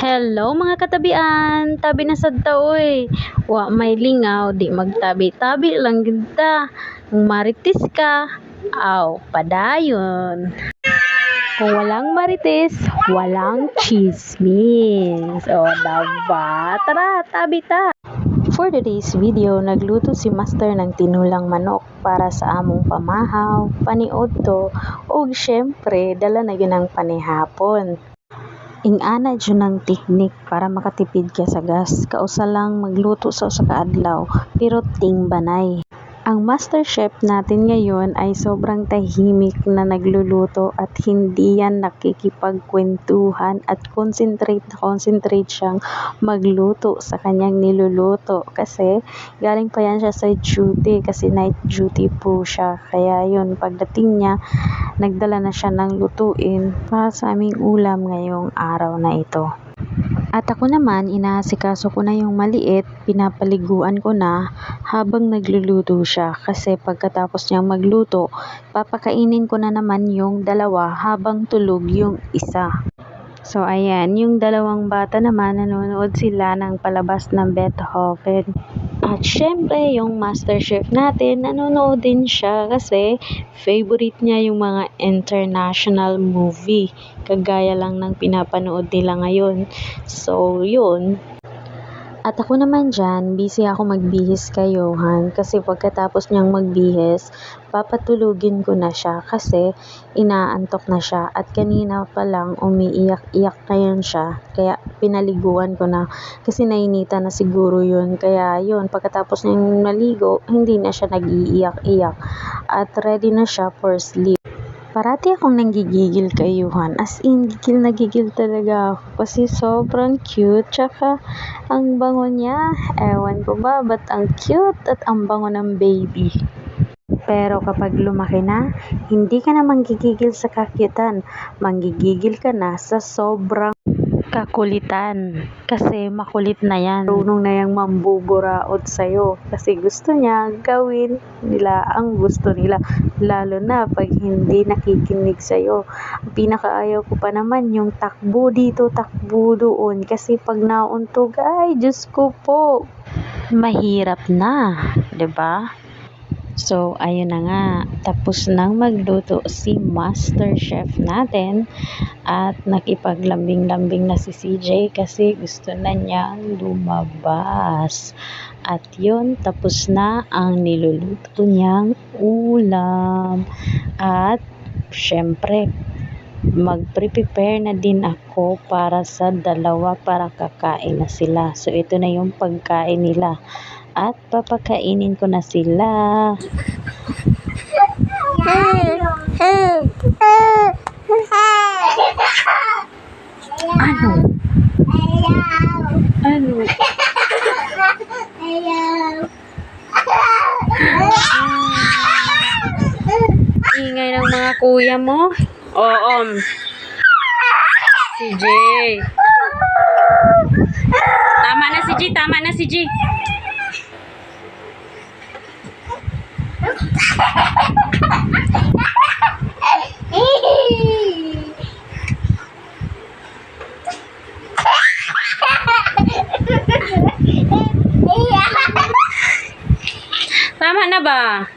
Hello mga katabian, tabi na sad ta oy. Wa may lingaw, di magtabi-tabi lang gid ta. Kung marites ka, aw padayon. Kung walang marites, walang chismis. O daba, tara, tabi ta. For today's video, nagluto si Master ng tinulang manok para sa among pamahaw, paniudto, ug syempre dala na yun ang panihapon. Ingana dyan ang teknik para makatipid ka sa gas. Kausa lang magluto sa usa ka adlaw, pero ting banay. Ang master chef natin ngayon ay sobrang tahimik na nagluluto at hindi yan nakikipagkwentuhan at concentrate siyang magluto sa kanyang niluluto kasi galing pa yan siya sa duty kasi night duty po siya. Kaya yun, pagdating niya, nagdala na siya ng lutuin para sa aming ulam ngayong araw na ito. At ako naman, inaasikaso ko na yung maliit, pinapaliguan ko na habang nagluluto siya kasi pagkatapos niyang magluto, papakainin ko na naman yung dalawa habang tulog yung isa. So ayan, yung dalawang bata naman nanonood sila ng palabas ng Beethoven. At syempre, yung master chef natin, nanonood din siya kasi favorite niya yung mga international movie. Kagaya lang ng pinapanood nila ngayon. So, yun. At ako naman dyan, busy ako magbihis kay Johan kasi pagkatapos niyang magbihis, papatulugin ko na siya kasi inaantok na siya at kanina pa lang umiiyak-iyak na yun siya kaya pinaliguan ko na kasi nainita na siguro yun kaya yun pagkatapos niyang naligo, hindi na siya nag-iiyak-iyak at ready na siya for sleep. Parati akong nanggigigil kay Johan. As in, gigil na gigil talaga ako kasi sobrang cute. Tsaka, ang bango niya. Ewan ko ba, ba't ang cute at ang bango ng baby. Pero kapag lumaki na, hindi ka na manggigigil sa kakyutan. Manggigigil ka na sa sobrang kakulitan. Kasi makulit na yan. Marunong na yung mambuburaot sa'yo. Kasi gusto niya gawin nila ang gusto nila. Lalo na pag hindi nakikinig sa'yo. Ang pinakaayaw ko pa naman yung takbo dito, takbo doon. Kasi pag nauntog, ay Diyos ko po. Mahirap na. 'Di ba? So, ayun na nga, tapos nang magluto si Master Chef natin at nakipaglambing-lambing na si CJ kasi gusto na niyang lumabas. At yun, tapos na ang niluluto niyang ulam. At, syempre, mag-prepare na din ako para sa dalawa para kakain na sila. So, ito na yung pagkain nila. At papakainin ko na sila. Ano? Ano? Ingay ng mga kuya mo? Oo. CJ. Tama na si G, tama na si G. Tama na ba?